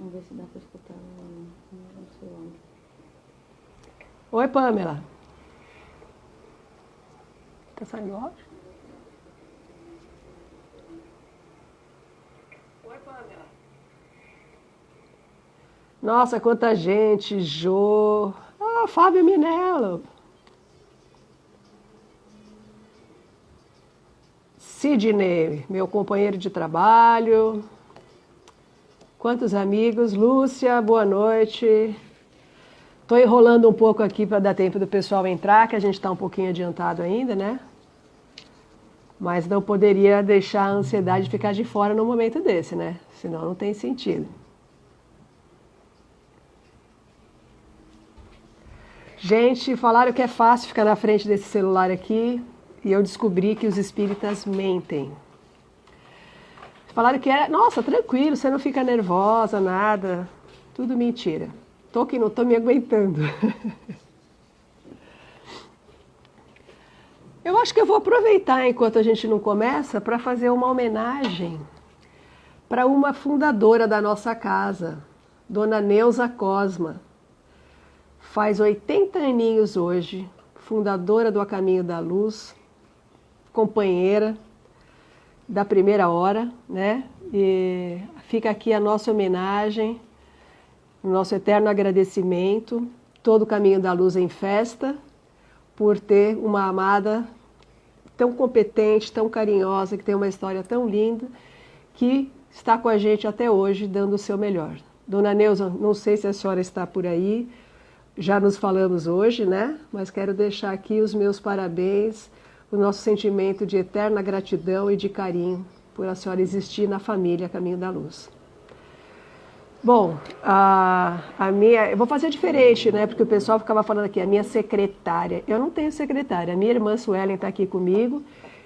Vamos ver se dá para escutar. Não sei onde. Oi, Pamela. Tá saindo áudio? Oi, Pamela. Nossa, quanta gente. Jô. Ah, Fábio Minello. Sidney, meu companheiro de trabalho. Quantos amigos. Lúcia, boa noite. Estou enrolando um pouco aqui para dar tempo do pessoal entrar, que a gente está um pouquinho adiantado ainda, né? Mas não poderia deixar a ansiedade ficar de fora num momento desse, né? Senão não tem sentido. Gente, falaram que é fácil ficar na frente desse celular aqui e eu descobri que os espíritas mentem. Falaram que é, nossa, tranquilo, você não fica nervosa, nada. Tudo mentira. Tô que não tô me aguentando. Eu acho que eu vou aproveitar enquanto a gente não começa para fazer uma homenagem para uma fundadora da nossa casa, Dona Neuza Cosma. Faz 80 aninhos hoje, fundadora do A Caminho da Luz, companheira da primeira hora, né? E fica aqui a nossa homenagem, o nosso eterno agradecimento, todo o Caminho da Luz em festa, por ter uma amada tão competente, tão carinhosa, que tem uma história tão linda, que está com a gente até hoje, dando o seu melhor. Dona Neuza, não sei se a senhora está por aí, já nos falamos hoje, né? Mas quero deixar aqui os meus parabéns, o nosso sentimento de eterna gratidão e de carinho por a senhora existir na família Caminho da Luz. Bom, eu vou fazer diferente, né? Porque o pessoal ficava falando aqui, a minha secretária. Eu não tenho secretária, a minha irmã Suelen está aqui comigo,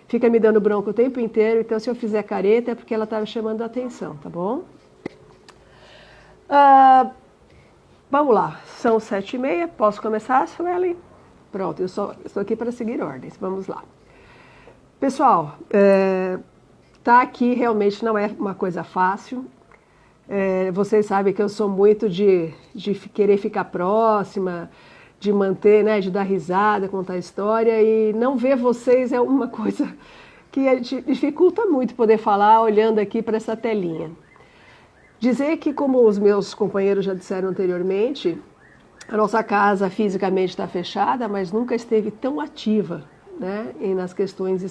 fica me dando bronca o tempo inteiro, então se eu fizer careta é porque ela está me chamando a atenção, tá bom? Vamos lá, são 7h30, posso começar, Suelen? Pronto, eu estou aqui para seguir ordens, vamos lá. Pessoal, tá aqui realmente não é uma coisa fácil. Vocês sabem que eu sou muito de querer ficar próxima, de manter, né, de dar risada, contar história, e não ver vocês é uma coisa que dificulta muito poder falar olhando aqui para essa telinha. Dizer que, como os meus companheiros já disseram anteriormente, a nossa casa fisicamente está fechada, mas nunca esteve tão ativa, né, nas questões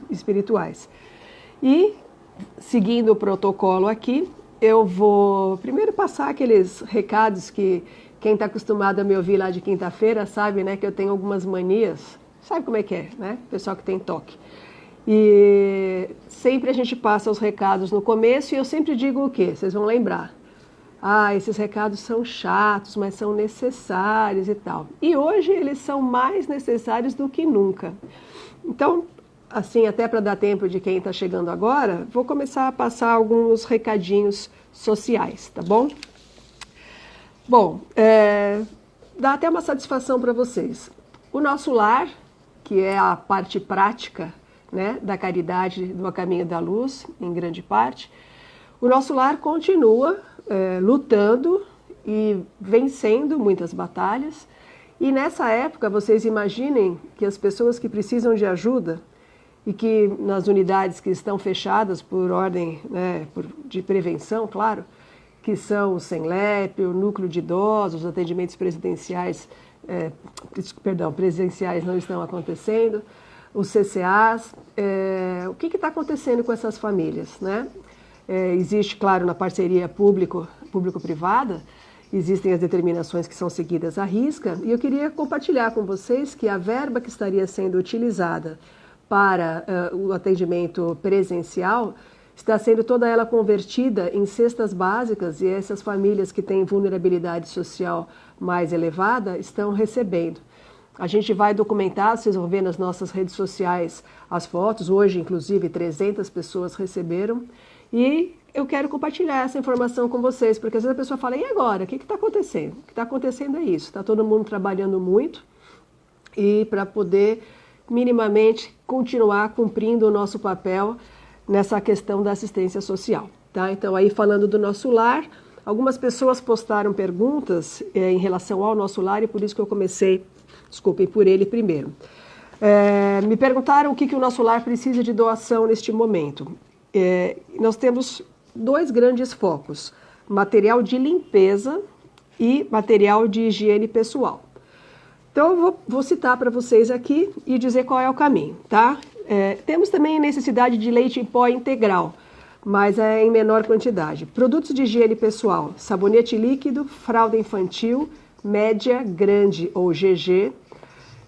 espirituais. E, seguindo o protocolo aqui, eu vou primeiro passar aqueles recados que quem está acostumado a me ouvir lá de quinta-feira sabe, né, que eu tenho algumas manias, sabe como é que é, né, pessoal que tem toque. E sempre a gente passa os recados no começo e eu sempre digo o quê? Vocês vão lembrar. Esses recados são chatos, mas são necessários e tal. E hoje eles são mais necessários do que nunca. Então, assim, até para dar tempo de quem está chegando agora, vou começar a passar alguns recadinhos sociais, tá bom? Bom, dá até uma satisfação para vocês. O nosso lar, que é a parte prática, né, da caridade do A Caminho da Luz, em grande parte, o nosso lar continua lutando e vencendo muitas batalhas. E nessa época, vocês imaginem que as pessoas que precisam de ajuda e que nas unidades que estão fechadas por ordem, né, de prevenção, claro, que são o SEMLEP, o Núcleo de Idosos, os atendimentos presidenciais, presenciais não estão acontecendo, os CCAs, o que está acontecendo com essas famílias, né? Existe, claro, na parceria público-privada, existem as determinações que são seguidas à risca, e eu queria compartilhar com vocês que a verba que estaria sendo utilizada para o atendimento presencial está sendo toda ela convertida em cestas básicas, e essas famílias que têm vulnerabilidade social mais elevada estão recebendo. A gente vai documentar, vocês vão ver nas nossas redes sociais as fotos, hoje inclusive 300 pessoas receberam, e eu quero compartilhar essa informação com vocês, porque às vezes a pessoa fala, e agora, o que está acontecendo? O que está acontecendo é isso, está todo mundo trabalhando muito, e para poder minimamente continuar cumprindo o nosso papel nessa questão da assistência social. Tá? Então, aí falando do nosso lar, Algumas pessoas postaram perguntas em relação ao nosso lar e por isso que eu comecei, desculpem, por ele primeiro. Me perguntaram o que o nosso lar precisa de doação neste momento. Nós temos dois grandes focos, material de limpeza e material de higiene pessoal. Então, eu vou citar para vocês aqui e dizer qual é o caminho, tá? Temos também necessidade de leite em pó integral, mas é em menor quantidade. Produtos de higiene pessoal, sabonete líquido, fralda infantil, média, grande ou GG,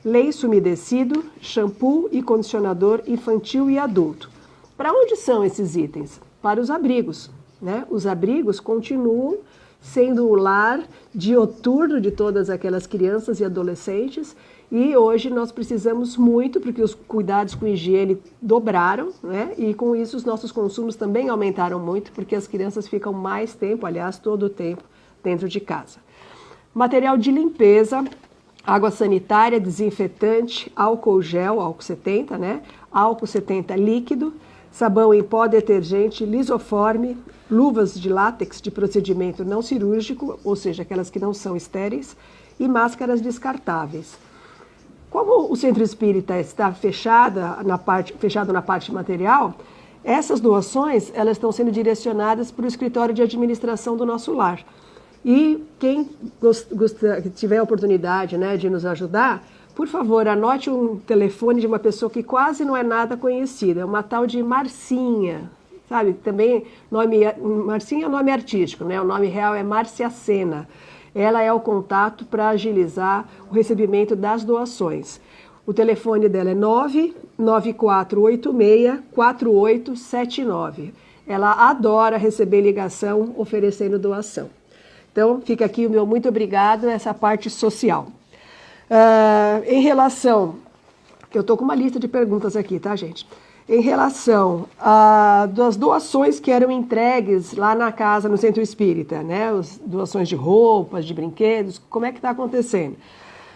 lenço umedecido, shampoo e condicionador infantil e adulto. Para onde são esses itens? Para os abrigos, né? Os abrigos continuam sendo o lar dioturno de todas aquelas crianças e adolescentes, e hoje nós precisamos muito, porque os cuidados com higiene dobraram, né? E com isso os nossos consumos também aumentaram muito, porque as crianças ficam mais tempo, aliás, todo o tempo, dentro de casa. Material de limpeza, água sanitária, desinfetante, álcool gel, álcool 70, né? Álcool 70 líquido, sabão em pó, detergente, lisoforme, luvas de látex de procedimento não cirúrgico, ou seja, aquelas que não são estéreis, e máscaras descartáveis. Como o Centro Espírita está fechado na parte material, essas doações elas estão sendo direcionadas para o escritório de administração do nosso lar. E quem tiver a oportunidade, né, de nos ajudar, por favor, anote um telefone de uma pessoa que quase não é nada conhecida, é uma tal de Marcinha, sabe? Também, Marcinha é o nome artístico, né? O nome real é Márcia Sena. Ela é o contato para agilizar o recebimento das doações. O telefone dela é 99486-4879. Ela adora receber ligação oferecendo doação. Então, fica aqui o meu muito obrigado, essa parte social. Em relação, eu estou com uma lista de perguntas aqui, tá, gente? Em relação das doações que eram entregues lá na casa, no Centro Espírita, né? As doações de roupas, de brinquedos, como é que está acontecendo?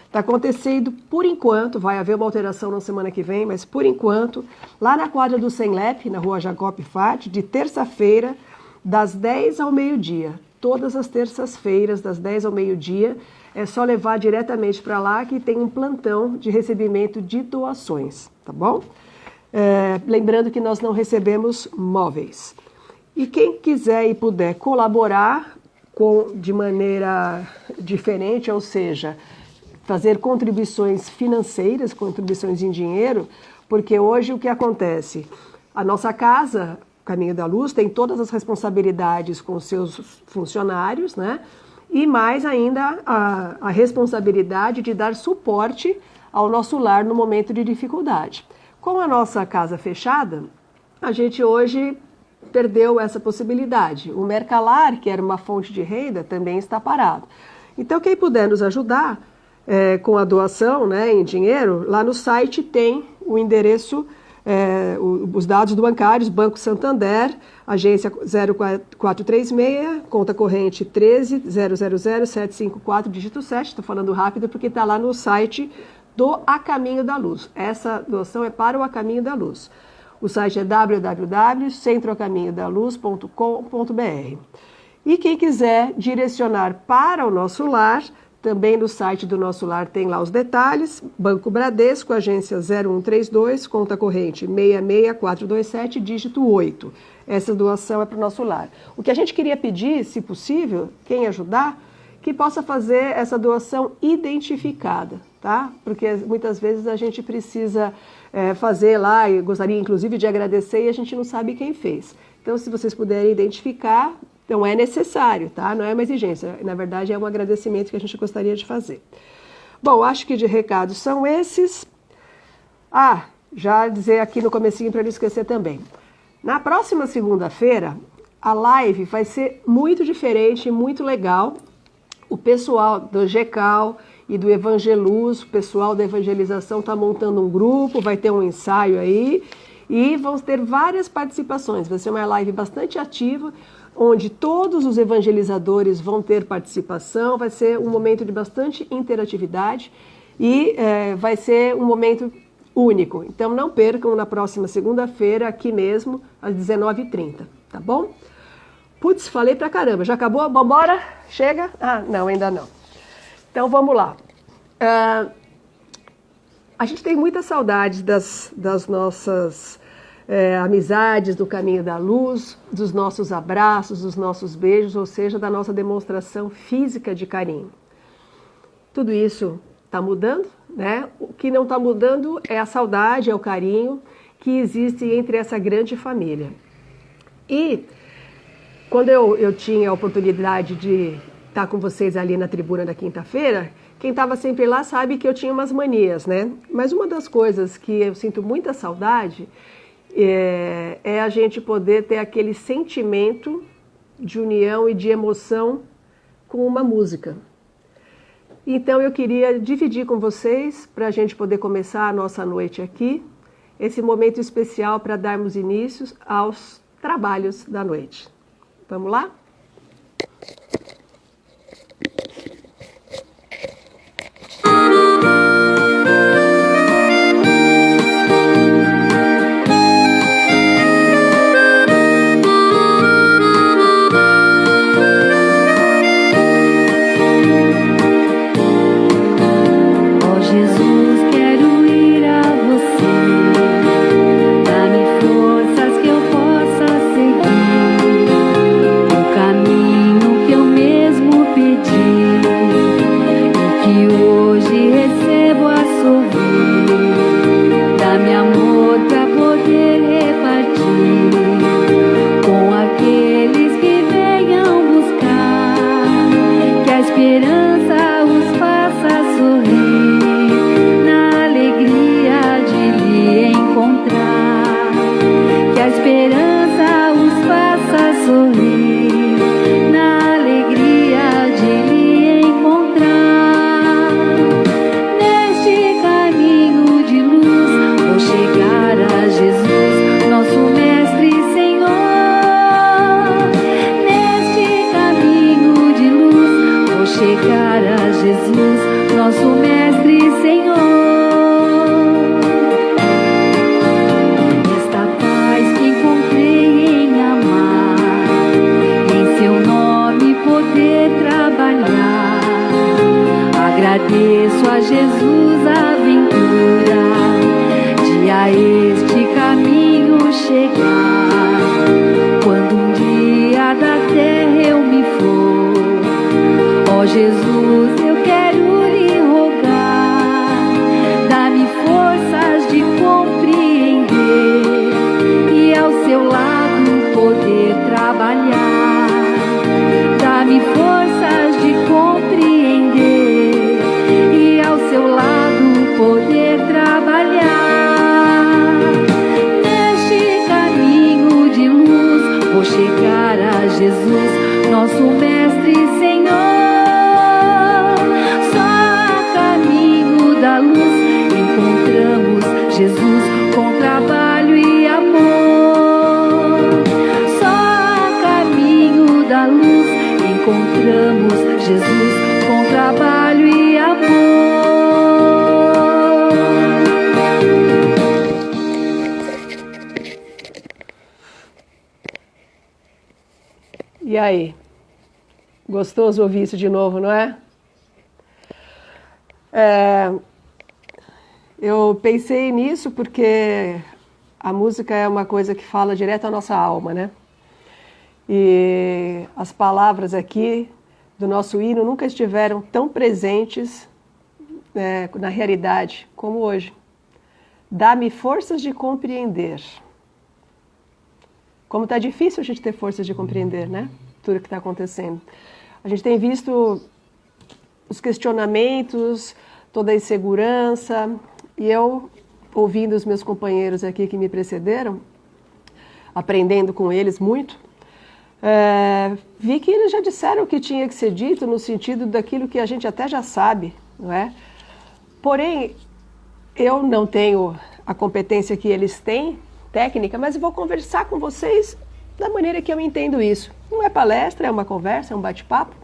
Está acontecendo, por enquanto, vai haver uma alteração na semana que vem, mas por enquanto, lá na quadra do Senlep, na rua Jacob Fati, de terça-feira, das 10 ao meio-dia. Todas as terças-feiras, das 10 ao meio-dia, é só levar diretamente para lá que tem um plantão de recebimento de doações, tá bom? Lembrando que nós não recebemos móveis. E quem quiser e puder colaborar de maneira diferente, ou seja, fazer contribuições financeiras, contribuições em dinheiro, porque hoje o que acontece? A nossa casa, Caminho da Luz, tem todas as responsabilidades com os seus funcionários, né? E mais ainda a responsabilidade de dar suporte ao nosso lar no momento de dificuldade. Com a nossa casa fechada, a gente hoje perdeu essa possibilidade. O Mercalar, que era uma fonte de renda, também está parado. Então, quem puder nos ajudar com a doação, né, em dinheiro, lá no site tem o endereço, os dados do bancários, Banco Santander, agência 0436, conta corrente 13000754, dígito 7, estou falando rápido porque está lá no site do A Caminho da Luz. Essa doação é para o A Caminho da Luz. O site é www.centroacaminhodaluz.com.br. E quem quiser direcionar para o nosso lar, também no site do nosso lar tem lá os detalhes. Banco Bradesco, agência 0132, conta corrente 66427, dígito 8. Essa doação é para o nosso lar. O que a gente queria pedir, se possível, quem ajudar, que possa fazer essa doação identificada, tá? Porque muitas vezes a gente precisa fazer lá, e gostaria inclusive de agradecer, e a gente não sabe quem fez. Então, se vocês puderem identificar, não é necessário, tá? Não é uma exigência, na verdade é um agradecimento que a gente gostaria de fazer. Bom, acho que de recados são esses. Já dizer aqui no comecinho para não esquecer também. Na próxima segunda-feira, a live vai ser muito diferente, muito legal. O pessoal do GECAL e do Evangeluz, o pessoal da evangelização está montando um grupo, vai ter um ensaio aí e vão ter várias participações. Vai ser uma live bastante ativa, onde todos os evangelizadores vão ter participação, vai ser um momento de bastante interatividade e vai ser um momento único. Então não percam na próxima segunda-feira, aqui mesmo, às 19h30, tá bom? Putz, falei pra caramba. Já acabou? Vambora? Chega? Ah, não, ainda não. Então, vamos lá. A gente tem muitas saudades das nossas amizades do caminho da luz, dos nossos abraços, dos nossos beijos, ou seja, da nossa demonstração física de carinho. Tudo isso está mudando, né? O que não está mudando é a saudade, é o carinho que existe entre essa grande família. E quando eu tinha a oportunidade de estar com vocês ali na tribuna da quinta-feira, quem estava sempre lá sabe que eu tinha umas manias, né? Mas uma das coisas que eu sinto muita saudade é a gente poder ter aquele sentimento de união e de emoção com uma música. Então eu queria dividir com vocês, para a gente poder começar a nossa noite aqui, esse momento especial para darmos início aos trabalhos da noite. Vamos lá? Agradeço a Jesus a aventura de a este caminho chegar. Quando um dia da terra eu me for, ó Jesus, eu quero lhe rogar, dá-me forças de compreender e ao seu lado poder trabalhar. Dá-me forças de compreender e ao seu lado poder trabalhar. Neste caminho de luz vou chegar a Jesus, nosso Mestre e Senhor. Só a caminho da luz encontramos Jesus com trabalho e amor. Só a caminho da luz encontramos Jesus com trabalho e amor. E aí? Gostoso ouvir isso de novo, não é? Eu pensei nisso porque a música é uma coisa que fala direto à nossa alma, né? E as palavras aqui do nosso hino nunca estiveram tão presentes na realidade como hoje. Dá-me forças de compreender. Como está difícil a gente ter forças de compreender, né? Tudo que está acontecendo. A gente tem visto os questionamentos, toda a insegurança, e eu, ouvindo os meus companheiros aqui que me precederam, aprendendo com eles muito, vi que eles já disseram o que tinha que ser dito no sentido daquilo que a gente até já sabe, não é? Porém, eu não tenho a competência que eles têm, técnica, mas eu vou conversar com vocês da maneira que eu entendo isso. Não é palestra, é uma conversa, é um bate-papo.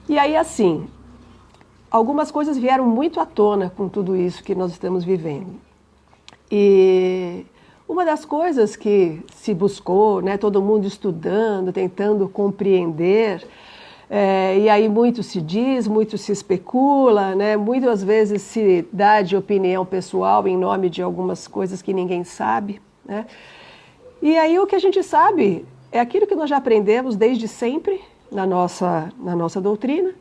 E aí, assim, algumas coisas vieram muito à tona com tudo isso que nós estamos vivendo. E Uma das coisas que se buscou, né, todo mundo estudando, tentando compreender, e aí muito se diz, muito se especula, né, muitas vezes se dá de opinião pessoal em nome de algumas coisas que ninguém sabe, né? E aí o que a gente sabe é aquilo que nós já aprendemos desde sempre na nossa doutrina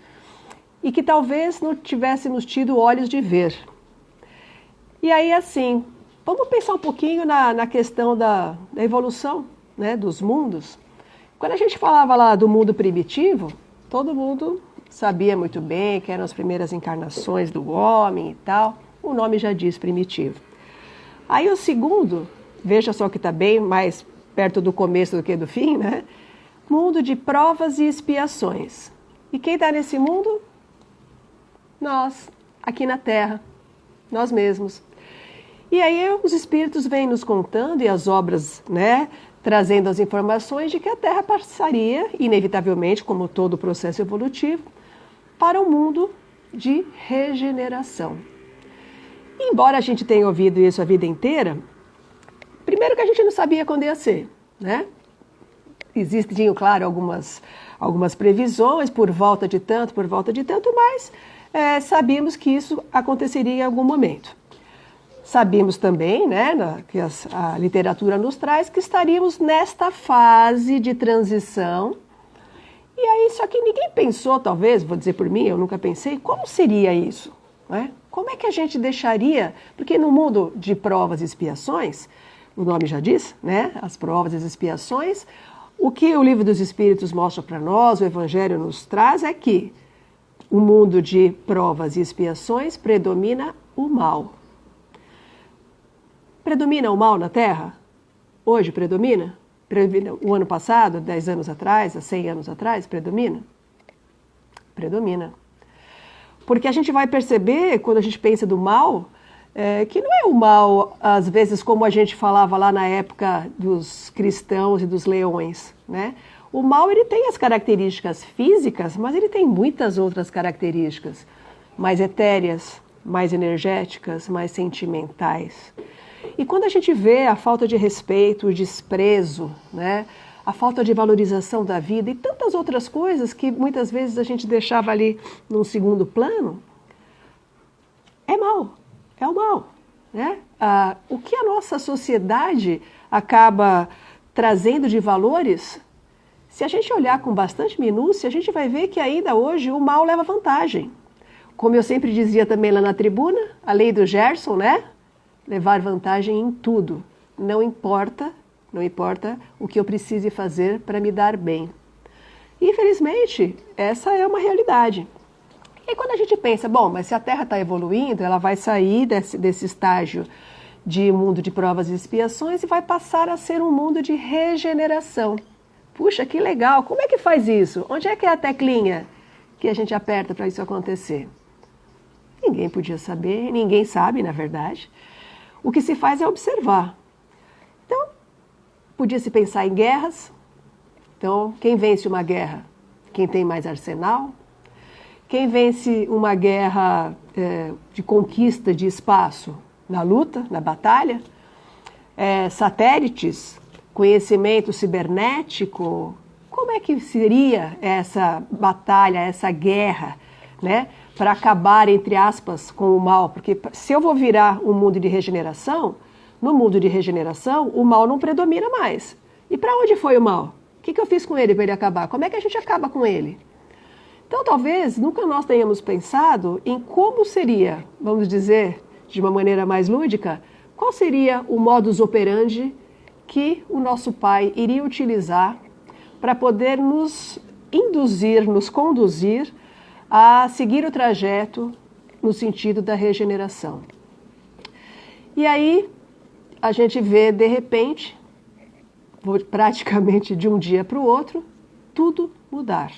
e que talvez não tivéssemos tido olhos de ver. E aí, assim, vamos pensar um pouquinho na questão da evolução, né, dos mundos. Quando a gente falava lá do mundo primitivo, todo mundo sabia muito bem que eram as primeiras encarnações do homem e tal. O nome já diz primitivo. Aí o segundo, veja só que está bem mais perto do começo do que do fim, né? Mundo de provas e expiações. E quem está nesse mundo? Nós, aqui na Terra, nós mesmos. E aí os espíritos vêm nos contando e as obras, né, trazendo as informações de que a Terra passaria, inevitavelmente, como todo o processo evolutivo, para um mundo de regeneração. E embora a gente tenha ouvido isso a vida inteira, primeiro que a gente não sabia quando ia ser, né? Existiam, claro, algumas previsões por volta de tanto, mas sabíamos que isso aconteceria em algum momento. Sabíamos também, né, que a literatura nos traz, que estaríamos nesta fase de transição. E aí, só que ninguém pensou, talvez, vou dizer por mim, eu nunca pensei, como seria isso? Né? Como é que a gente deixaria? Porque no mundo de provas e expiações, o nome já diz, né, as provas e as expiações, o que o Livro dos Espíritos mostra para nós, o Evangelho nos traz, é que o mundo de provas e expiações predomina o mal. Predomina o mal na Terra? Hoje predomina? Predomina o ano passado, 10 anos atrás, há 100 anos atrás, predomina? Predomina. Porque a gente vai perceber, quando a gente pensa do mal, que não é o mal, às vezes, como a gente falava lá na época dos cristãos e dos leões, né? O mal, ele tem as características físicas, mas ele tem muitas outras características, mais etéreas, mais energéticas, mais sentimentais. E quando a gente vê a falta de respeito, o desprezo, né, a falta de valorização da vida e tantas outras coisas que muitas vezes a gente deixava ali num segundo plano, é mal, é o mal, né? O que a nossa sociedade acaba trazendo de valores, se a gente olhar com bastante minúcia, a gente vai ver que ainda hoje o mal leva vantagem. Como eu sempre dizia também lá na tribuna, a lei do Gerson, né? Levar vantagem em tudo. Não importa o que eu precise fazer para me dar bem. E, infelizmente, essa é uma realidade. E quando a gente pensa, bom, mas se a Terra está evoluindo, ela vai sair desse estágio de mundo de provas e expiações e vai passar a ser um mundo de regeneração. Puxa, que legal! Como é que faz isso? Onde é que é a teclinha que a gente aperta para isso acontecer? Ninguém podia saber, ninguém sabe, na verdade. O que se faz é observar. Então, podia-se pensar em guerras. Então, quem vence uma guerra? Quem tem mais arsenal? Quem vence uma guerra de conquista de espaço? Na luta, na batalha? Satélites? Conhecimento cibernético? Como é que seria essa batalha, essa guerra, né? Para acabar, entre aspas, com o mal? Porque se eu vou virar um mundo de regeneração, no mundo de regeneração, o mal não predomina mais. E para onde foi o mal? O que eu fiz com ele para ele acabar? Como é que a gente acaba com ele? Então, talvez, nunca nós tenhamos pensado em como seria, vamos dizer, de uma maneira mais lúdica, qual seria o modus operandi que o nosso Pai iria utilizar para poder nos induzir, nos conduzir a seguir o trajeto no sentido da regeneração. E aí a gente vê, de repente, praticamente de um dia para o outro, tudo mudar.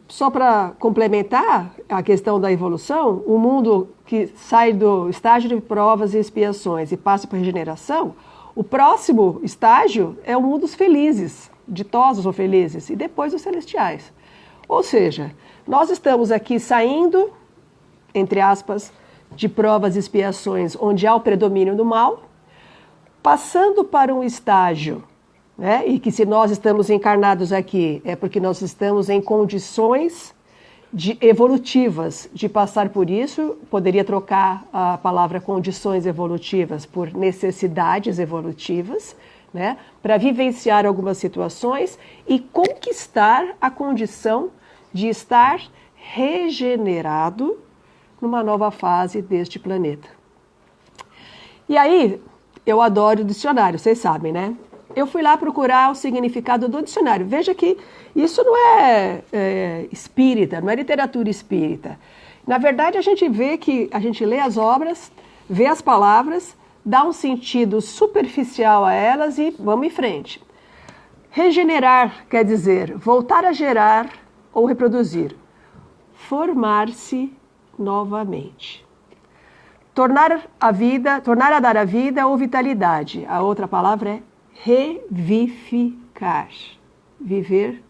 Só para complementar a questão da evolução, o mundo que sai do estágio de provas e expiações e passa para a regeneração, o próximo estágio é o mundo dos felizes, ditosos ou felizes, e depois os celestiais. Ou seja, nós estamos aqui saindo, entre aspas, de provas e expiações onde há o predomínio do mal, passando para um estágio, né, e que se nós estamos encarnados aqui é porque nós estamos em condições evolutivas de passar por isso, poderia trocar a palavra condições evolutivas por necessidades evolutivas, né, para vivenciar algumas situações e conquistar a condição de estar regenerado numa nova fase deste planeta. E aí, eu adoro o dicionário, vocês sabem, né? Eu fui lá procurar o significado do dicionário. Veja que isso não é espírita, não é literatura espírita. Na verdade, a gente vê que a gente lê as obras, vê as palavras, dá um sentido superficial a elas e vamos em frente. Regenerar quer dizer voltar a gerar ou reproduzir. Formar-se novamente. Tornar a dar a vida ou vitalidade. A outra palavra é revivificar, viver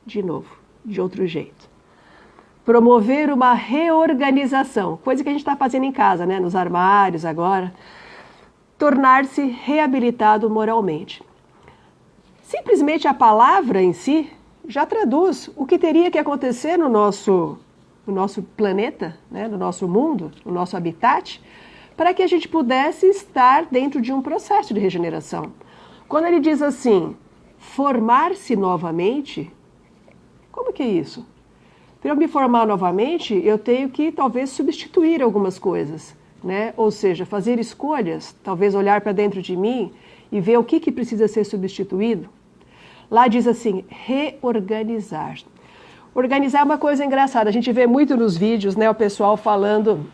de novo, de outro jeito. Promover uma reorganização, coisa que a gente está fazendo em casa, né? Nos armários agora. Tornar-se reabilitado moralmente. Simplesmente a palavra em si já traduz o que teria que acontecer no nosso planeta, né? No nosso mundo, no nosso habitat, para que a gente pudesse estar dentro de um processo de regeneração. Quando ele diz assim, formar-se novamente, como que é isso? Para eu me formar novamente, eu tenho que talvez substituir algumas coisas, né? Ou seja, fazer escolhas, talvez olhar para dentro de mim e ver o que precisa ser substituído. Lá diz assim, reorganizar. Organizar é uma coisa engraçada, a gente vê muito nos vídeos, né, o pessoal falando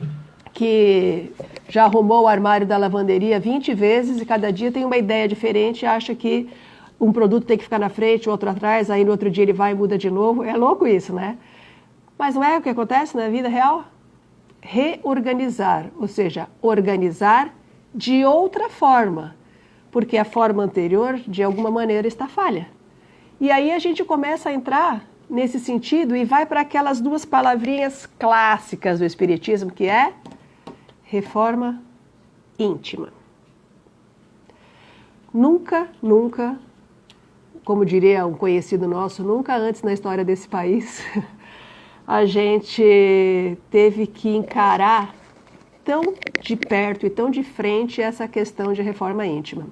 que já arrumou o armário da lavanderia 20 vezes e cada dia tem uma ideia diferente e acha que um produto tem que ficar na frente, o outro atrás, aí no outro dia ele vai e muda de novo. É louco isso, né? Mas não é o que acontece na vida real? Reorganizar, ou seja, organizar de outra forma, porque a forma anterior, de alguma maneira, está falha. E aí a gente começa a entrar nesse sentido e vai para aquelas duas palavrinhas clássicas do Espiritismo, que é reforma íntima. Nunca, como diria um conhecido nosso, nunca antes na história desse país, a gente teve que encarar tão de perto e tão de frente essa questão de reforma íntima.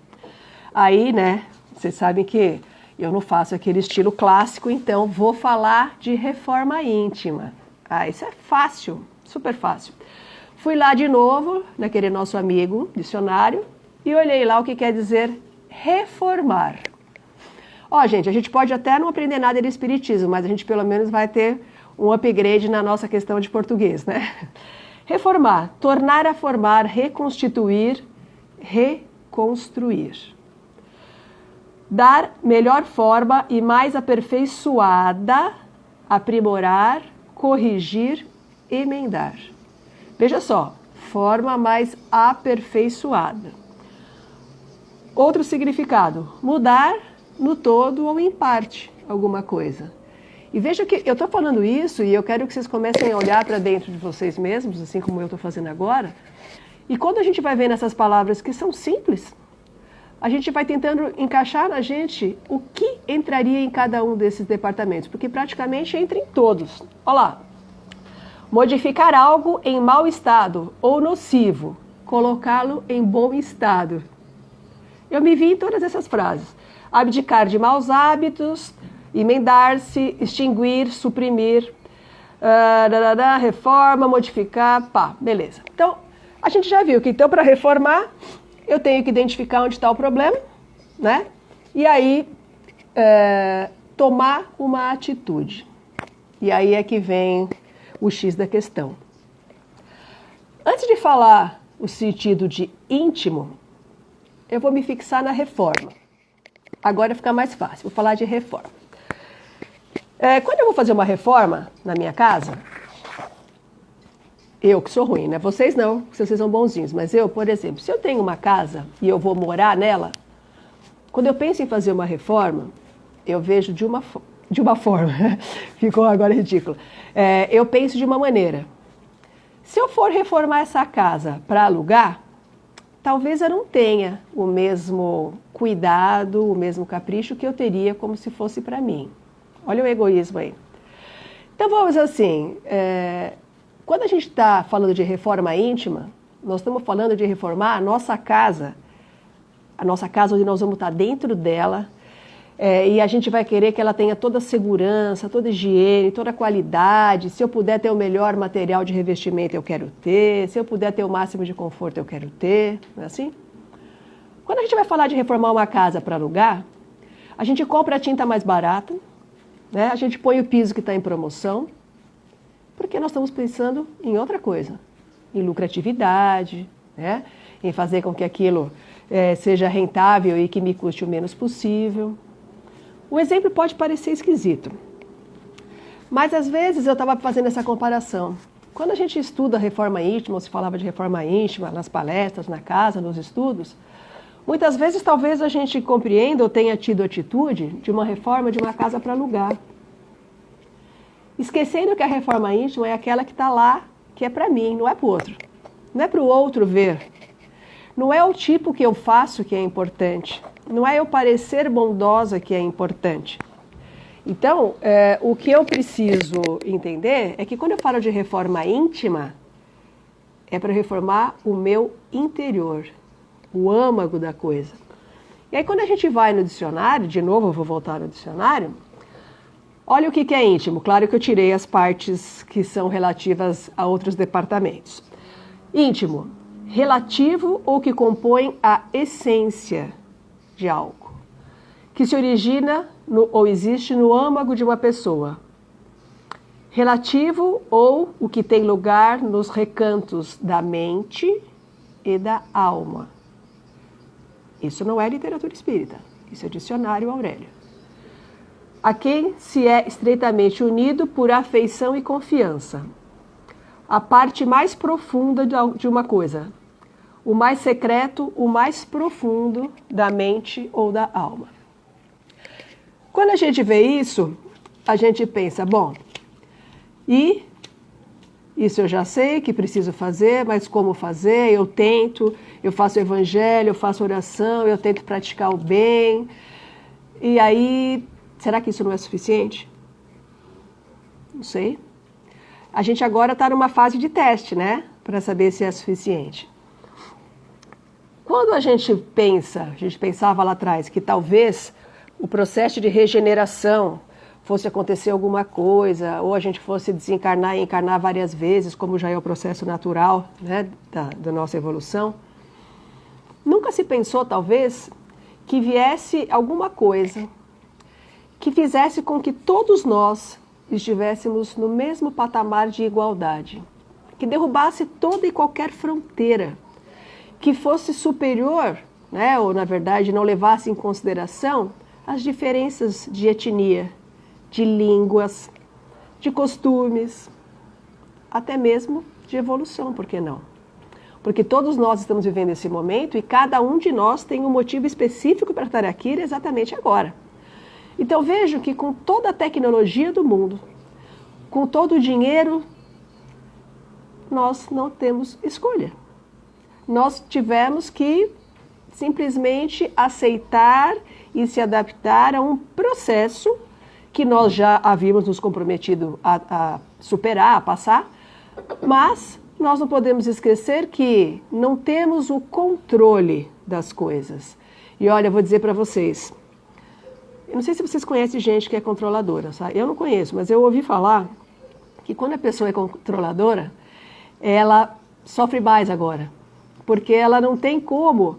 Aí, né, vocês sabem que eu não faço aquele estilo clássico, então vou falar de reforma íntima. Ah, isso é fácil, super fácil. Fui lá de novo, naquele nosso amigo dicionário, e olhei lá o que quer dizer reformar. Ó, gente, a gente pode até não aprender nada de espiritismo, mas a gente pelo menos vai ter um upgrade na nossa questão de português, né? Reformar, tornar a formar, reconstituir, reconstruir. Dar melhor forma e mais aperfeiçoada, aprimorar, corrigir, emendar. Veja só, forma mais aperfeiçoada. Outro significado, mudar no todo ou em parte alguma coisa. E veja que eu estou falando isso e eu quero que vocês comecem a olhar para dentro de vocês mesmos, assim como eu estou fazendo agora. E quando a gente vai vendo essas palavras que são simples, a gente vai tentando encaixar na gente o que entraria em cada um desses departamentos, porque praticamente entra em todos. Olha lá. Modificar algo em mau estado ou nocivo, colocá-lo em bom estado. Eu me vi em todas essas frases. Abdicar de maus hábitos, emendar-se, extinguir, suprimir, reforma, modificar, pá, beleza. Então, a gente já viu que então para reformar, eu tenho que identificar onde está o problema, né? E aí, tomar uma atitude. E aí é que vem o X da questão. Antes de falar o sentido de íntimo, eu vou me fixar na reforma. Agora fica mais fácil, vou falar de reforma. Quando eu vou fazer uma reforma na minha casa, eu que sou ruim, né? Vocês não, porque vocês são bonzinhos, mas eu, por exemplo, se eu tenho uma casa e eu vou morar nela, quando eu penso em fazer uma reforma, eu vejo de uma forma, ficou agora ridículo. Eu penso de uma maneira. Se eu for reformar essa casa para alugar, talvez eu não tenha o mesmo cuidado, o mesmo capricho que eu teria como se fosse para mim. Olha o egoísmo aí. Então vamos assim, quando a gente está falando de reforma íntima, nós estamos falando de reformar a nossa casa onde nós vamos estar dentro dela, e a gente vai querer que ela tenha toda a segurança, toda a higiene, toda a qualidade. Se eu puder ter o melhor material de revestimento, eu quero ter. Se eu puder ter o máximo de conforto, eu quero ter. Não é assim? Quando a gente vai falar de reformar uma casa para alugar, a gente compra a tinta mais barata, né? A gente põe o piso que está em promoção, porque nós estamos pensando em outra coisa, em lucratividade, né? Em fazer com que aquilo seja rentável e que me custe o menos possível. O exemplo pode parecer esquisito, mas às vezes eu estava fazendo essa comparação. Quando a gente estuda reforma íntima, ou se falava de reforma íntima nas palestras, na casa, nos estudos, muitas vezes talvez a gente compreenda ou tenha tido atitude de uma reforma de uma casa para alugar, esquecendo que a reforma íntima é aquela que está lá, que é para mim, não é para o outro. Não é para o outro ver. Não é o tipo que eu faço que é importante. Não é eu parecer bondosa que é importante. Então, o que eu preciso entender é que quando eu falo de reforma íntima, é para reformar o meu interior, o âmago da coisa. E aí quando a gente vai no dicionário, de novo eu vou voltar no dicionário, olha o que é íntimo. Claro que eu tirei as partes que são relativas a outros departamentos. Íntimo, relativo ou que compõe a essência de algo, que se origina ou existe no âmago de uma pessoa. Relativo ou o que tem lugar nos recantos da mente e da alma. Isso não é literatura espírita, isso é dicionário Aurélio. A quem se é estreitamente unido por afeição e confiança. A parte mais profunda de uma coisa. O mais secreto, o mais profundo da mente ou da alma. Quando a gente vê isso, a gente pensa, bom, e isso eu já sei que preciso fazer, mas como fazer? Eu tento, eu faço evangelho, eu faço oração, eu tento praticar o bem. E aí, será que isso não é suficiente? Não sei. A gente agora está numa fase de teste, né? Para saber se é suficiente. Quando a gente pensava lá atrás que talvez o processo de regeneração fosse acontecer alguma coisa, ou a gente fosse desencarnar e encarnar várias vezes, como já é o processo natural, né, da nossa evolução, nunca se pensou, talvez, que viesse alguma coisa que fizesse com que todos nós estivéssemos no mesmo patamar de igualdade, que derrubasse toda e qualquer fronteira, que fosse superior, né, ou na verdade não levasse em consideração as diferenças de etnia, de línguas, de costumes, até mesmo de evolução, por que não? Porque todos nós estamos vivendo esse momento e cada um de nós tem um motivo específico para estar aqui exatamente agora. Então vejo que com toda a tecnologia do mundo, com todo o dinheiro, nós não temos escolha. Nós tivemos que simplesmente aceitar e se adaptar a um processo que nós já havíamos nos comprometido a superar, a passar, mas nós não podemos esquecer que não temos o controle das coisas. E olha, eu vou dizer para vocês, eu não sei se vocês conhecem gente que é controladora, sabe? Eu não conheço, mas eu ouvi falar que quando a pessoa é controladora, ela sofre mais agora, porque ela não tem como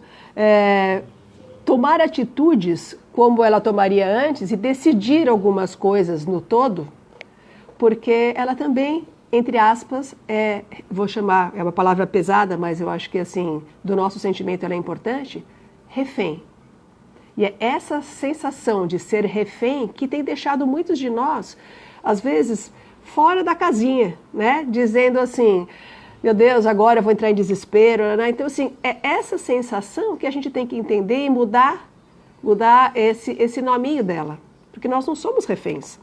tomar atitudes como ela tomaria antes e decidir algumas coisas no todo, porque ela também, entre aspas, vou chamar, é uma palavra pesada, mas eu acho que assim, do nosso sentimento ela é importante, refém. E é essa sensação de ser refém que tem deixado muitos de nós, às vezes, fora da casinha, né? Dizendo assim, meu Deus, agora eu vou entrar em desespero, né? Então, assim, é essa sensação que a gente tem que entender e mudar esse nominho dela, porque nós não somos reféns.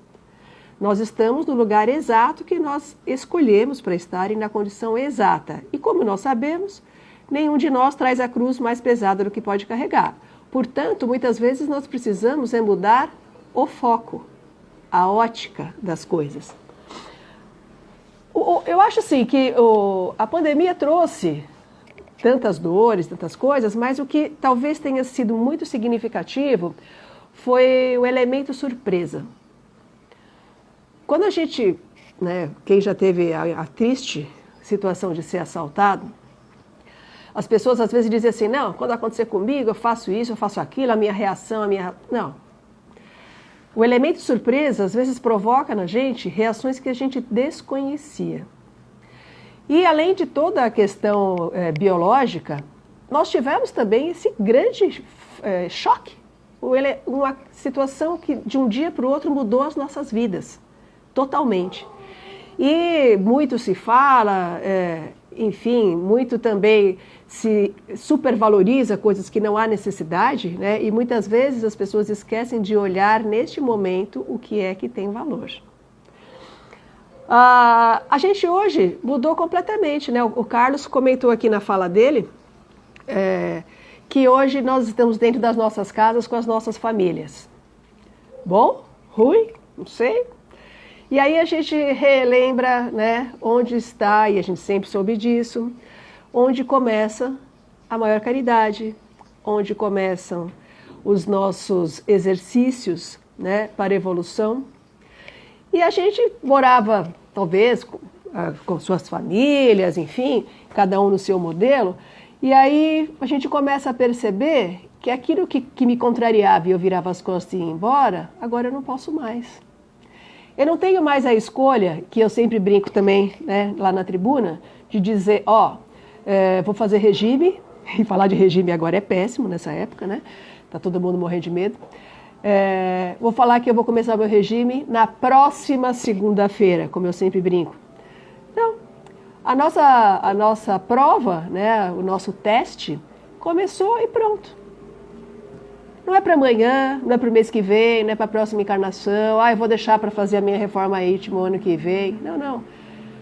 Nós estamos no lugar exato que nós escolhemos para estar e na condição exata. E como nós sabemos, nenhum de nós traz a cruz mais pesada do que pode carregar. Portanto, muitas vezes nós precisamos mudar o foco, a ótica das coisas. Eu acho assim que a pandemia trouxe tantas dores, tantas coisas, mas o que talvez tenha sido muito significativo foi o elemento surpresa. Quando a gente, né, quem já teve a triste situação de ser assaltado, as pessoas às vezes dizem assim, não, quando acontecer comigo eu faço isso, eu faço aquilo, a minha reação, Não. O elemento surpresa às vezes provoca na gente reações que a gente desconhecia. E além de toda a questão biológica, nós tivemos também esse grande choque, uma situação que de um dia para o outro mudou as nossas vidas. Totalmente. E muito se fala, enfim, muito também se supervaloriza coisas que não há necessidade, né? E muitas vezes as pessoas esquecem de olhar neste momento o que é que tem valor. A gente hoje mudou completamente, né? O Carlos comentou aqui na fala dele que hoje nós estamos dentro das nossas casas com as nossas famílias. Bom? Ruim? Não sei. E aí a gente relembra, né, onde está, e a gente sempre soube disso, onde começa a maior caridade, onde começam os nossos exercícios, né, para a evolução. E a gente morava, talvez, com suas famílias, enfim, cada um no seu modelo, e aí a gente começa a perceber que aquilo que me contrariava e eu virava as costas e ia embora, agora eu não posso mais. Eu não tenho mais a escolha, que eu sempre brinco também, né, lá na tribuna, de dizer, vou fazer regime, e falar de regime agora é péssimo nessa época, né? Tá todo mundo morrendo de medo. Vou falar que eu vou começar meu regime na próxima segunda-feira, como eu sempre brinco. Não, a nossa prova, né, o nosso teste, começou e pronto. Não é para amanhã, não é para o mês que vem, não é para a próxima encarnação. Eu vou deixar para fazer a minha reforma íntima o ano que vem. Não.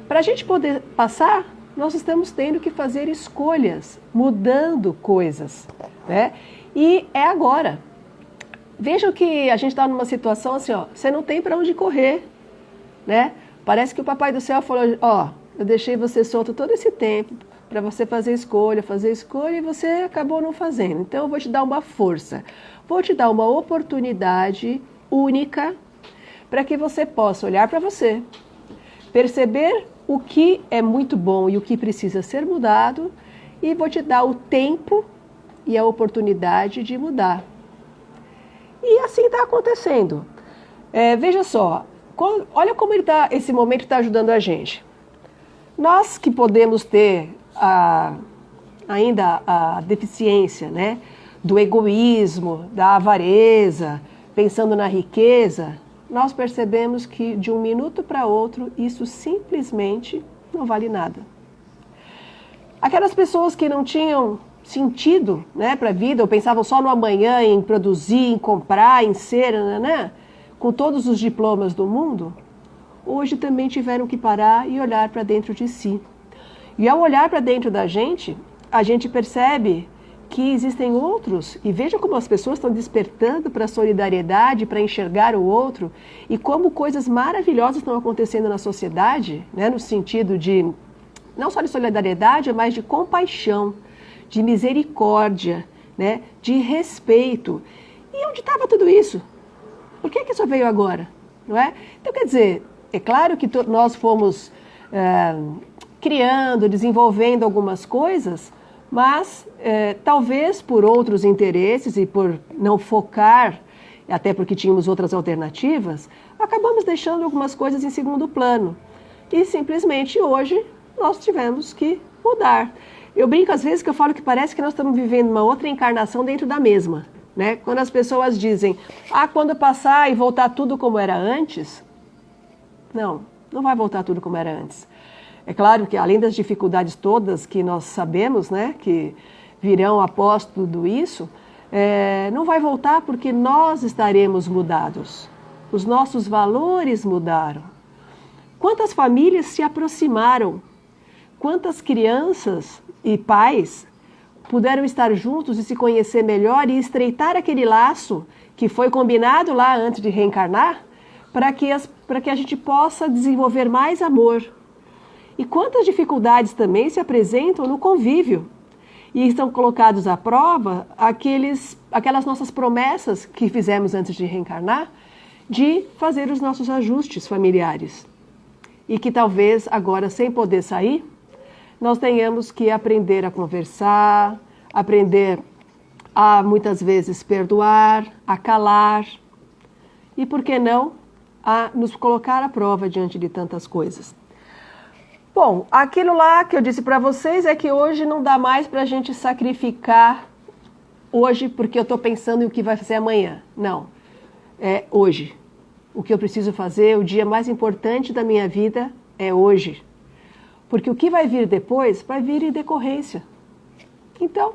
Para a gente poder passar, nós estamos tendo que fazer escolhas, mudando coisas, né? E é agora. Vejam que a gente está numa situação assim, você não tem para onde correr, né? Parece que o Papai do Céu falou, eu deixei você solto todo esse tempo para você fazer escolha, e você acabou não fazendo. Então, eu vou te dar uma força, vou te dar uma oportunidade única para que você possa olhar para você, perceber o que é muito bom e o que precisa ser mudado, e vou te dar o tempo e a oportunidade de mudar. E assim está acontecendo. Veja só, olha como esse momento está ajudando a gente. Nós que podemos ter ainda a deficiência, né, do egoísmo, da avareza, pensando na riqueza, nós percebemos que de um minuto para outro isso simplesmente não vale nada. Aquelas pessoas que não tinham sentido, né, para a vida, ou pensavam só no amanhã, em produzir, em comprar, em ser, né, com todos os diplomas do mundo, hoje também tiveram que parar e olhar para dentro de si. E ao olhar para dentro da gente, a gente percebe que existem outros, e veja como as pessoas estão despertando para a solidariedade, para enxergar o outro, e como coisas maravilhosas estão acontecendo na sociedade, né, no sentido de, não só de solidariedade, mas de compaixão, de misericórdia, né, de respeito. E onde estava tudo isso? Por que isso veio agora? Não é? Então, quer dizer, é claro que nós fomos criando, desenvolvendo algumas coisas, mas talvez por outros interesses e por não focar, até porque tínhamos outras alternativas, acabamos deixando algumas coisas em segundo plano. E simplesmente hoje nós tivemos que mudar. Eu brinco às vezes que eu falo que parece que nós estamos vivendo uma outra encarnação dentro da mesma, né? Quando as pessoas dizem, quando passar e voltar tudo como era antes, não vai voltar tudo como era antes. É claro que além das dificuldades todas que nós sabemos, né, que virão após tudo isso, não vai voltar porque nós estaremos mudados. os nossos valores mudaram. Quantas famílias se aproximaram? Quantas crianças e pais puderam estar juntos e se conhecer melhor e estreitar aquele laço que foi combinado lá antes de reencarnar, para que a gente possa desenvolver mais amor. E quantas dificuldades também se apresentam no convívio. E estão colocados à prova aquelas nossas promessas que fizemos antes de reencarnar, de fazer os nossos ajustes familiares. E que talvez agora, sem poder sair, nós tenhamos que aprender a conversar, aprender a muitas vezes perdoar, a calar e, por que não, a nos colocar à prova diante de tantas coisas. Bom, aquilo lá que eu disse para vocês é que hoje não dá mais para a gente sacrificar hoje porque eu estou pensando em o que vai fazer amanhã. Não, é hoje. O que eu preciso fazer, o dia mais importante da minha vida é hoje. Porque o que vai vir depois vai vir em decorrência. Então,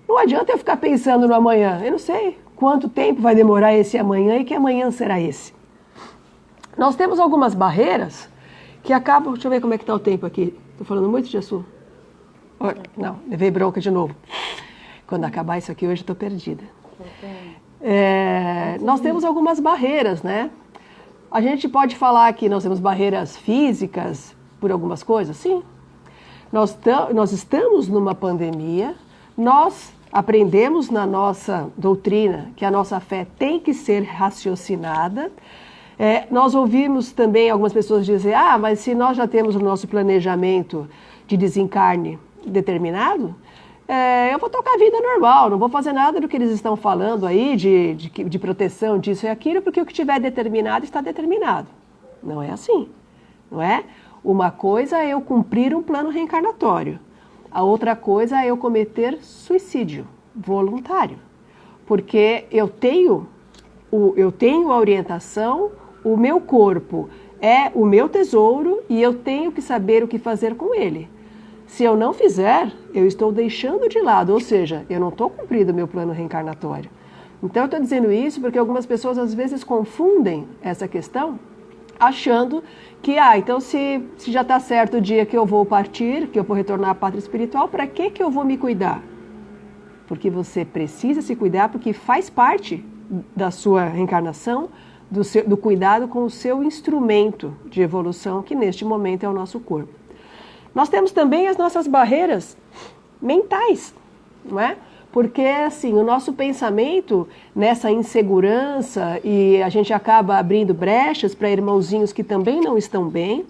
não adianta eu ficar pensando no amanhã. Eu não sei quanto tempo vai demorar esse amanhã e que amanhã será esse. Nós temos algumas barreiras que acabam... Deixa eu ver como é que está o tempo aqui. Estou falando muito, Jessu? Não, levei bronca de novo. Quando acabar isso aqui hoje, estou perdida. Nós temos algumas barreiras, né? A gente pode falar que nós temos barreiras físicas por algumas coisas? Sim. Nós estamos numa pandemia, nós aprendemos na nossa doutrina que a nossa fé tem que ser raciocinada. Nós ouvimos também algumas pessoas dizer, mas se nós já temos o nosso planejamento de desencarne determinado, eu vou tocar a vida normal, não vou fazer nada do que eles estão falando aí de proteção disso e aquilo, porque o que tiver determinado está determinado. Não é assim, não é? Uma coisa é eu cumprir um plano reencarnatório, a outra coisa é eu cometer suicídio voluntário, porque eu tenho a orientação, o meu corpo é o meu tesouro e eu tenho que saber o que fazer com ele. Se eu não fizer, eu estou deixando de lado, ou seja, eu não estou cumprindo o meu plano reencarnatório. Então eu estou dizendo isso porque algumas pessoas às vezes confundem essa questão, achando que, então se já está certo o dia que eu vou partir, que eu vou retornar à pátria espiritual, para que eu vou me cuidar? Porque você precisa se cuidar, porque faz parte da sua reencarnação, do cuidado com o seu instrumento de evolução, que neste momento é o nosso corpo. Nós temos também as nossas barreiras mentais, não é? Porque, assim, o nosso pensamento nessa insegurança e a gente acaba abrindo brechas para irmãozinhos que também não estão bem.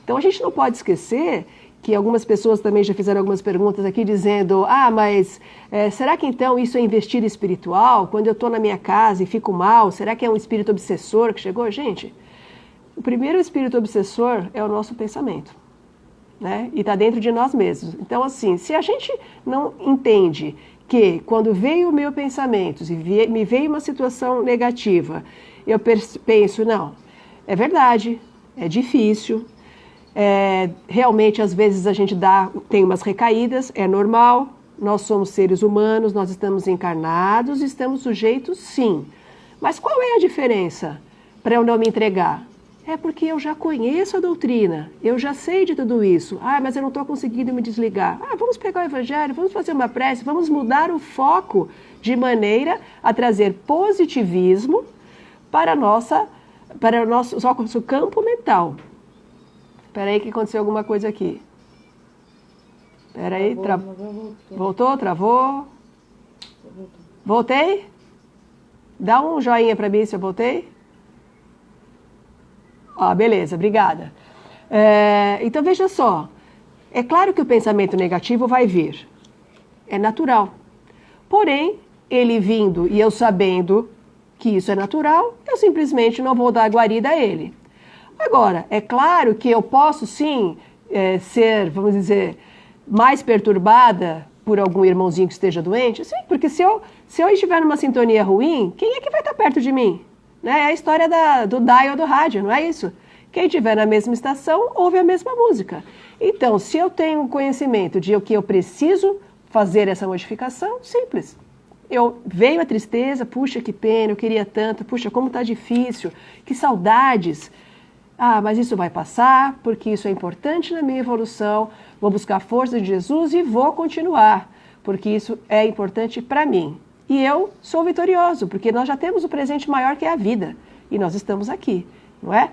Então, a gente não pode esquecer que algumas pessoas também já fizeram algumas perguntas aqui dizendo, mas será que então isso é investida espiritual? Quando eu estou na minha casa e fico mal, será que é um espírito obsessor que chegou? Gente, o primeiro espírito obsessor é o nosso pensamento. Né? E está dentro de nós mesmos. Então, assim, se a gente não entende que quando veio o meu pensamento e me veio uma situação negativa, eu penso, não, é verdade, é difícil, realmente às vezes a gente tem umas recaídas, é normal, nós somos seres humanos, nós estamos encarnados, estamos sujeitos, sim. Mas qual é a diferença para eu não me entregar? É porque eu já conheço a doutrina, eu já sei de tudo isso. Mas eu não estou conseguindo me desligar. Vamos pegar o evangelho, vamos fazer uma prece, vamos mudar o foco de maneira a trazer positivismo para o nosso campo mental. Espera aí que aconteceu alguma coisa aqui. Espera aí, voltou, travou? Voltei? Dá um joinha para mim se eu voltei. Beleza, obrigada. Então, veja só. É claro que o pensamento negativo vai vir. É natural. Porém, ele vindo e eu sabendo que isso é natural, eu simplesmente não vou dar guarida a ele. Agora, é claro que eu posso sim ser, vamos dizer, mais perturbada por algum irmãozinho que esteja doente. Sim, porque se eu estiver numa sintonia ruim, quem é que vai estar perto de mim? É a história do dial do rádio, não é isso? Quem estiver na mesma estação, ouve a mesma música. Então, se eu tenho conhecimento de que eu preciso fazer essa modificação, simples. veio a tristeza, puxa, que pena, eu queria tanto, puxa, como está difícil, que saudades. Ah, mas isso vai passar, porque isso é importante na minha evolução, vou buscar a força de Jesus e vou continuar, porque isso é importante para mim. E eu sou vitorioso, porque nós já temos o presente maior que é a vida, e nós estamos aqui, não é?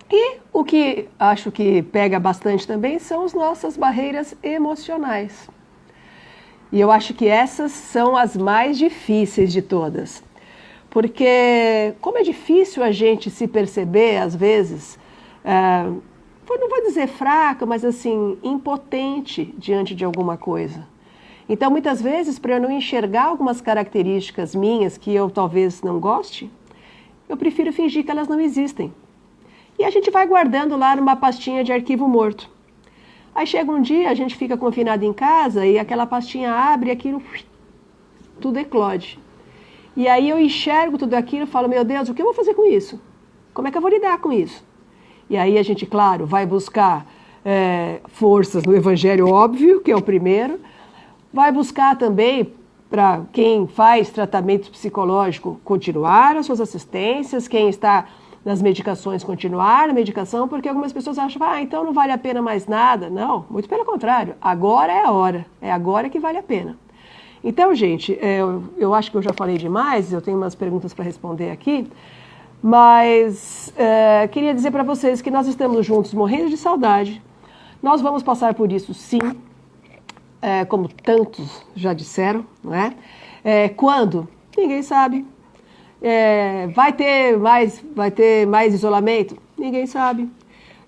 E o que acho que pega bastante também são as nossas barreiras emocionais. E eu acho que essas são as mais difíceis de todas. Porque como é difícil a gente se perceber, às vezes, não vou dizer fraca, mas assim, impotente diante de alguma coisa. Então, muitas vezes, para eu não enxergar algumas características minhas que eu talvez não goste, eu prefiro fingir que elas não existem. E a gente vai guardando lá numa pastinha de arquivo morto. Aí chega um dia, a gente fica confinado em casa e aquela pastinha abre e aquilo tudo eclode. E aí eu enxergo tudo aquilo e falo, meu Deus, o que eu vou fazer com isso? Como é que eu vou lidar com isso? E aí a gente, claro, vai buscar forças no Evangelho óbvio, que é o primeiro. Vai buscar também, para quem faz tratamento psicológico, continuar as suas assistências, quem está nas medicações, continuar na medicação, porque algumas pessoas acham, então não vale a pena mais nada. Não, muito pelo contrário, agora é a hora, é agora que vale a pena. Então, gente, eu acho que eu já falei demais, eu tenho umas perguntas para responder aqui, mas queria dizer para vocês que nós estamos juntos morrendo de saudade, nós vamos passar por isso sim, como tantos já disseram, não é? Quando? Ninguém sabe. Vai ter mais isolamento? Ninguém sabe.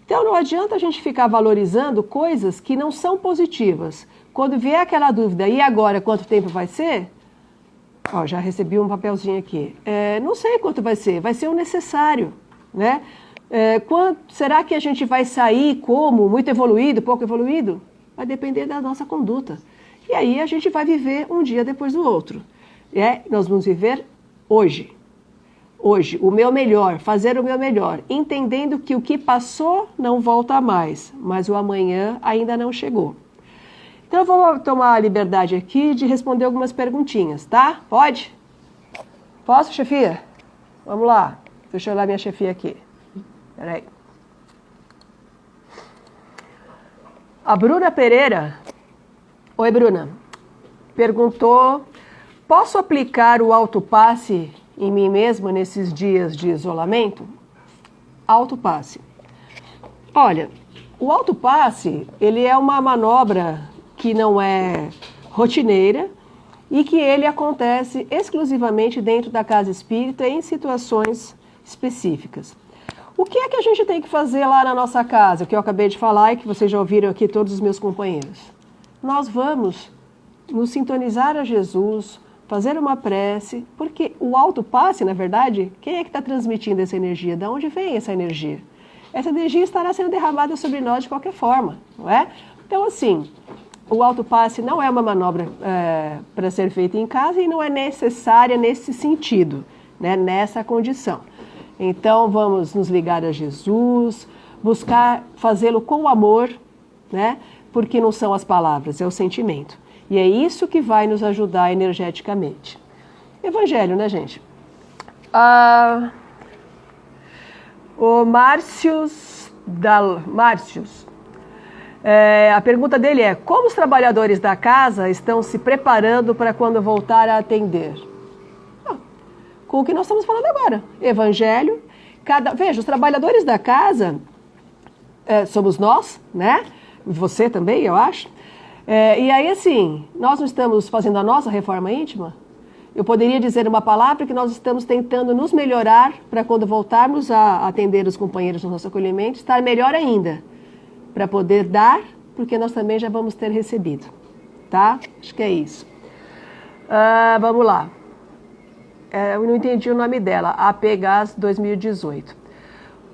Então não adianta a gente ficar valorizando coisas que não são positivas. Quando vier aquela dúvida, e agora quanto tempo vai ser? Já recebi um papelzinho aqui. Não sei quanto vai ser o necessário, né? Será que a gente vai sair como? Muito evoluído, pouco evoluído? Vai depender da nossa conduta. E aí a gente vai viver um dia depois do outro. Nós vamos viver hoje. Hoje, o meu melhor, fazer o meu melhor, entendendo que o que passou não volta mais, mas o amanhã ainda não chegou. Então eu vou tomar a liberdade aqui de responder algumas perguntinhas, tá? Pode? Posso, chefia? Vamos lá. Deixa eu olhar minha chefia aqui. Peraí. A Bruna Pereira, oi Bruna, perguntou, posso aplicar o autopasse em mim mesma nesses dias de isolamento? Autopasse. Olha, o autopasse, ele é uma manobra que não é rotineira e que ele acontece exclusivamente dentro da casa espírita em situações específicas. O que é que a gente tem que fazer lá na nossa casa, que eu acabei de falar e que vocês já ouviram aqui todos os meus companheiros? Nós vamos nos sintonizar a Jesus, fazer uma prece, porque o autopasse, na verdade, quem é que está transmitindo essa energia? De onde vem essa energia? Essa energia estará sendo derramada sobre nós de qualquer forma, não é? Então, assim, o autopasse não é uma manobra para ser feita em casa e não é necessária nesse sentido, né, nessa condição. Então, vamos nos ligar a Jesus, buscar fazê-lo com amor, né, porque não são as palavras, é o sentimento. E é isso que vai nos ajudar energeticamente. Evangelho, né, gente? O Márcios, a pergunta dele é, como os trabalhadores da casa estão se preparando para quando voltar a atender? Com o que nós estamos falando agora. Evangelho. Veja, os trabalhadores da casa somos nós, né? Você também, eu acho. E aí, assim, nós não estamos fazendo a nossa reforma íntima? Eu poderia dizer uma palavra que nós estamos tentando nos melhorar para quando voltarmos a atender os companheiros no nosso acolhimento, estar melhor ainda, para poder dar, porque nós também já vamos ter recebido, tá? Acho que é isso. Vamos lá. Eu não entendi o nome dela, APGAS 2018.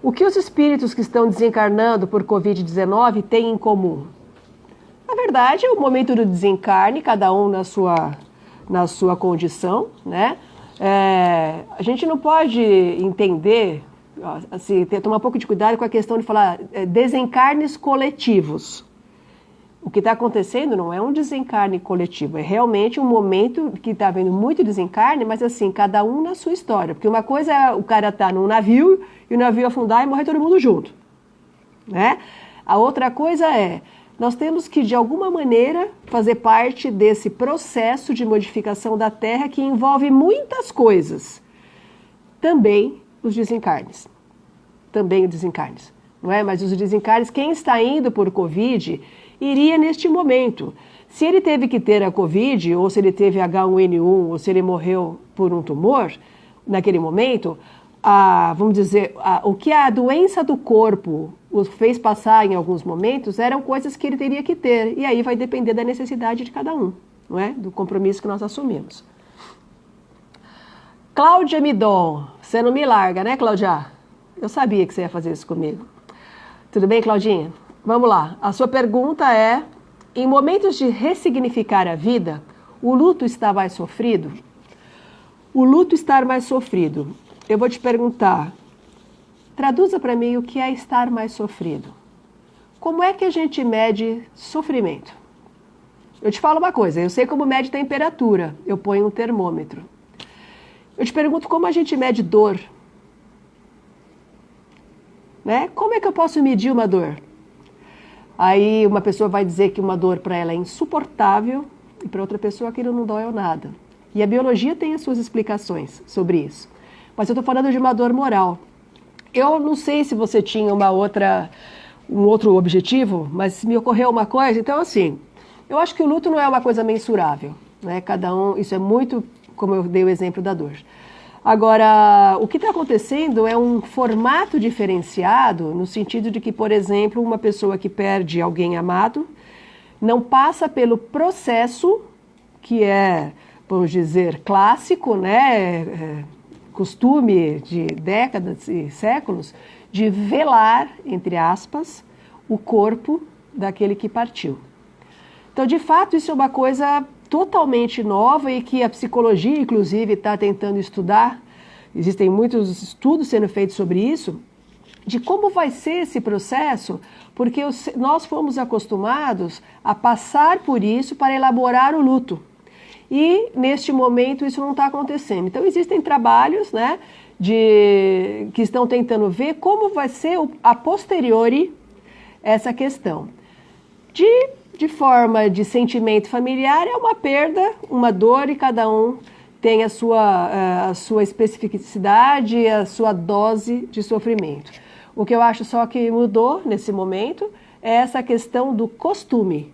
O que os espíritos que estão desencarnando por Covid-19 têm em comum? Na verdade, é o momento do desencarne, cada um na sua condição, né? A gente não pode entender, assim, tomar um pouco de cuidado com a questão de falar desencarnes coletivos. O que está acontecendo não é um desencarne coletivo, é realmente um momento que está havendo muito desencarne, mas assim, cada um na sua história. Porque uma coisa é o cara estar num navio e o navio afundar e morrer todo mundo junto, né? A outra coisa é, nós temos que, de alguma maneira, fazer parte desse processo de modificação da Terra que envolve muitas coisas. Também os desencarnes. Também os desencarnes. Não é? Mas os desencarnes, quem está indo por Covid, iria neste momento. Se ele teve que ter a Covid, ou se ele teve H1N1, ou se ele morreu por um tumor, naquele momento, vamos dizer, o que a doença do corpo o fez passar em alguns momentos eram coisas que ele teria que ter. E aí vai depender da necessidade de cada um, não é? Do compromisso que nós assumimos. Cláudia Midon, você não me larga, né, Cláudia? Eu sabia que você ia fazer isso comigo. Tudo bem, Claudinha? Vamos lá. A sua pergunta é, em momentos de ressignificar a vida, o luto está mais sofrido? O luto estar mais sofrido. Eu vou te perguntar, traduza para mim o que é estar mais sofrido. Como é que a gente mede sofrimento? Eu te falo uma coisa, eu sei como mede temperatura, eu ponho um termômetro. Eu te pergunto como a gente mede dor. Né? Como é que eu posso medir uma dor? Aí uma pessoa vai dizer que uma dor para ela é insuportável e para outra pessoa aquilo não dói nada. E a biologia tem as suas explicações sobre isso. Mas eu estou falando de uma dor moral. Eu não sei se você tinha um outro objetivo, mas me ocorreu uma coisa. Então, assim, eu acho que o luto não é uma coisa mensurável, né? Cada um, isso é muito, como eu dei o exemplo da dor. Agora, o que está acontecendo é um formato diferenciado, no sentido de que, por exemplo, uma pessoa que perde alguém amado não passa pelo processo que é, vamos dizer, clássico, né? Costume de décadas e séculos, de velar, entre aspas, o corpo daquele que partiu. Então, de fato, isso é uma coisa totalmente nova e que a psicologia, inclusive, está tentando estudar. Existem muitos estudos sendo feitos sobre isso, de como vai ser esse processo, porque nós fomos acostumados a passar por isso para elaborar o luto. E, neste momento, isso não está acontecendo. Então, existem trabalhos, né, que estão tentando ver como vai ser a posteriori essa questão. De forma de sentimento familiar, é uma perda, uma dor, e cada um tem a sua especificidade, a sua dose de sofrimento. O que eu acho só que mudou nesse momento é essa questão do costume,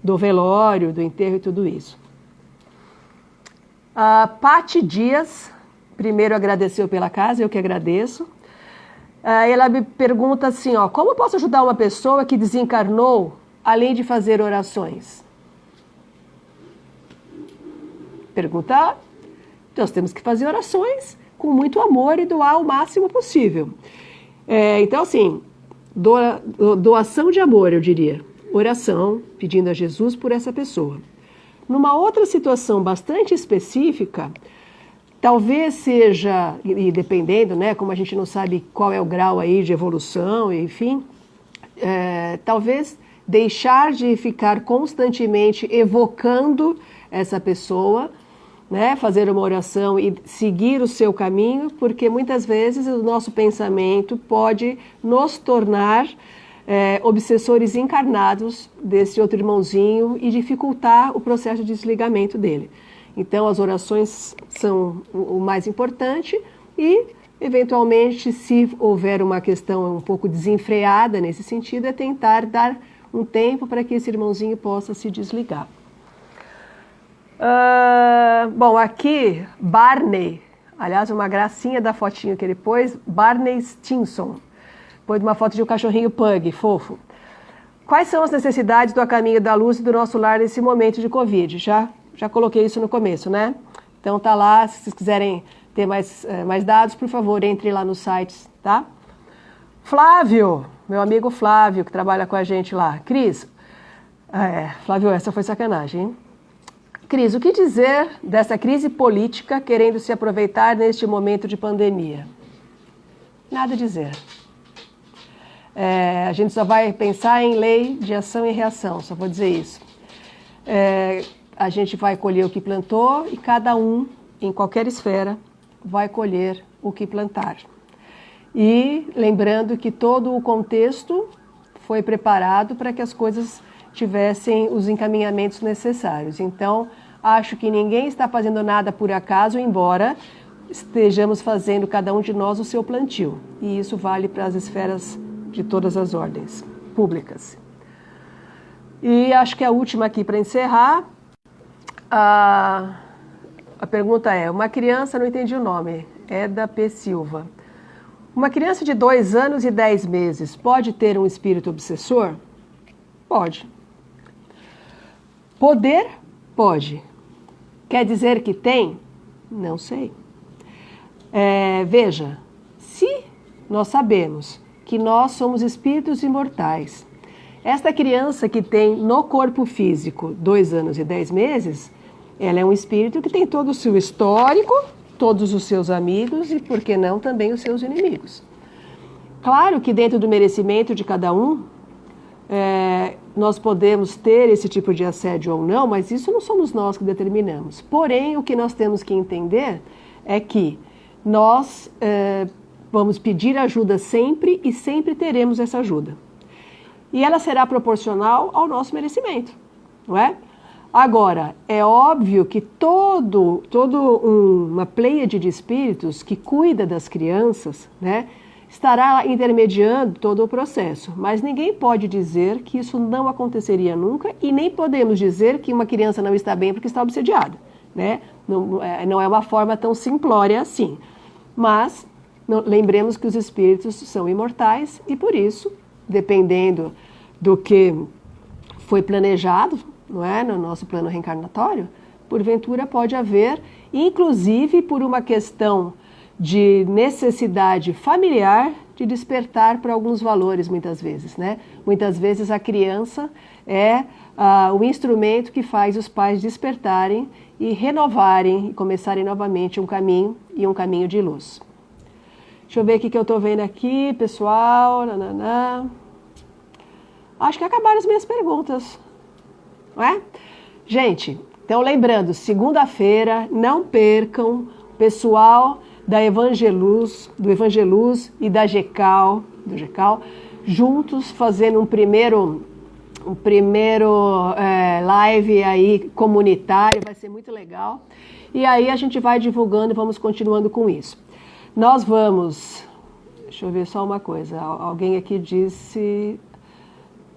do velório, do enterro e tudo isso. A Pati Dias, primeiro agradeceu pela casa, eu que agradeço. Ela me pergunta assim, ó, como posso ajudar uma pessoa que desencarnou, além de fazer orações? Pergunta, nós temos que fazer orações com muito amor e doar o máximo possível. Então, assim, doação de amor, eu diria. Oração, pedindo a Jesus por essa pessoa. Numa outra situação bastante específica, talvez seja, e dependendo, né, como a gente não sabe qual é o grau aí de evolução, enfim, talvez deixar de ficar constantemente evocando essa pessoa, né, fazer uma oração e seguir o seu caminho, porque muitas vezes o nosso pensamento pode nos tornar obsessores encarnados desse outro irmãozinho e dificultar o processo de desligamento dele. Então, as orações são o mais importante e, eventualmente, se houver uma questão um pouco desenfreada nesse sentido, é tentar dar um tempo para que esse irmãozinho possa se desligar. Bom, aqui, Barney, aliás, uma gracinha da fotinha que ele pôs, Barney Stinson. Pôs uma foto de um cachorrinho pug, fofo. Quais são as necessidades do A Caminho da Luz e do nosso lar nesse momento de Covid? Já coloquei isso no começo, né? Então tá lá, se vocês quiserem ter mais dados, por favor, entre lá nos sites, tá? Flávio, meu amigo Flávio, que trabalha com a gente lá. Cris, Flávio, essa foi sacanagem, hein? Cris, o que dizer dessa crise política querendo se aproveitar neste momento de pandemia? Nada a dizer. A gente só vai pensar em lei de ação e reação, só vou dizer isso. A gente vai colher o que plantou e cada um, em qualquer esfera, vai colher o que plantar. E lembrando que todo o contexto foi preparado para que as coisas tivessem os encaminhamentos necessários. Então, acho que ninguém está fazendo nada por acaso, embora estejamos fazendo cada um de nós o seu plantio. E isso vale para as esferas de todas as ordens públicas. E acho que a última aqui para encerrar, a pergunta é, uma criança, não entendi o nome, Eda P. Silva. Uma criança de 2 anos e 10 meses pode ter um espírito obsessor? Pode. Poder? Pode. Quer dizer que tem? Não sei. Veja, se nós sabemos que nós somos espíritos imortais, esta criança que tem no corpo físico 2 anos e 10 meses, ela é um espírito que tem todo o seu histórico, todos os seus amigos e, por que não, também os seus inimigos. Claro que dentro do merecimento de cada um, nós podemos ter esse tipo de assédio ou não, mas isso não somos nós que determinamos. Porém, o que nós temos que entender é que nós vamos pedir ajuda sempre e sempre teremos essa ajuda. E ela será proporcional ao nosso merecimento, não é? Agora, é óbvio que uma pleiade de espíritos que cuida das crianças, né, estará intermediando todo o processo. Mas ninguém pode dizer que isso não aconteceria nunca e nem podemos dizer que uma criança não está bem porque está obsediada, né? Não é uma forma tão simplória assim. Mas lembremos que os espíritos são imortais e, por isso, dependendo do que foi planejado, não é, no nosso plano reencarnatório, porventura pode haver, inclusive por uma questão de necessidade familiar, de despertar para alguns valores, muitas vezes, né? Muitas vezes a criança é o instrumento que faz os pais despertarem e renovarem e começarem novamente um caminho e um caminho de luz. Deixa eu ver o que eu estou vendo aqui, pessoal. Nananã. Acho que acabaram as minhas perguntas, não é? Gente, então lembrando, segunda-feira, não percam, pessoal da Evangeluz, do Evangeluz e da GECAL, juntos fazendo um primeiro live aí comunitário, vai ser muito legal. E aí a gente vai divulgando e vamos continuando com isso. Nós vamos, deixa eu ver só uma coisa, alguém aqui disse,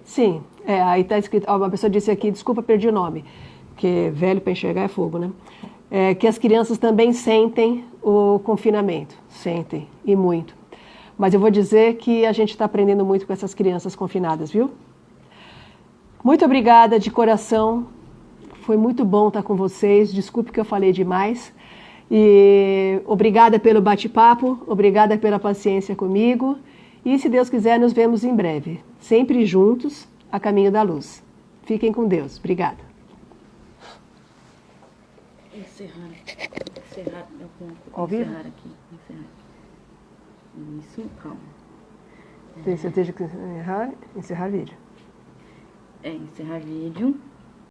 sim, aí está escrito, uma pessoa disse aqui, desculpa, perdi o nome, porque velho para enxergar é fogo, né? Que as crianças também sentem o confinamento, sentem, e muito. Mas eu vou dizer que a gente está aprendendo muito com essas crianças confinadas, viu? Muito obrigada de coração, foi muito bom estar com vocês, desculpe que eu falei demais, e obrigada pelo bate-papo, obrigada pela paciência comigo, e se Deus quiser nos vemos em breve, sempre juntos, a caminho da luz. Fiquem com Deus, obrigada. Encerrar aqui. Isso, calma. Tem certeza que encerrar vídeo? Encerrar vídeo.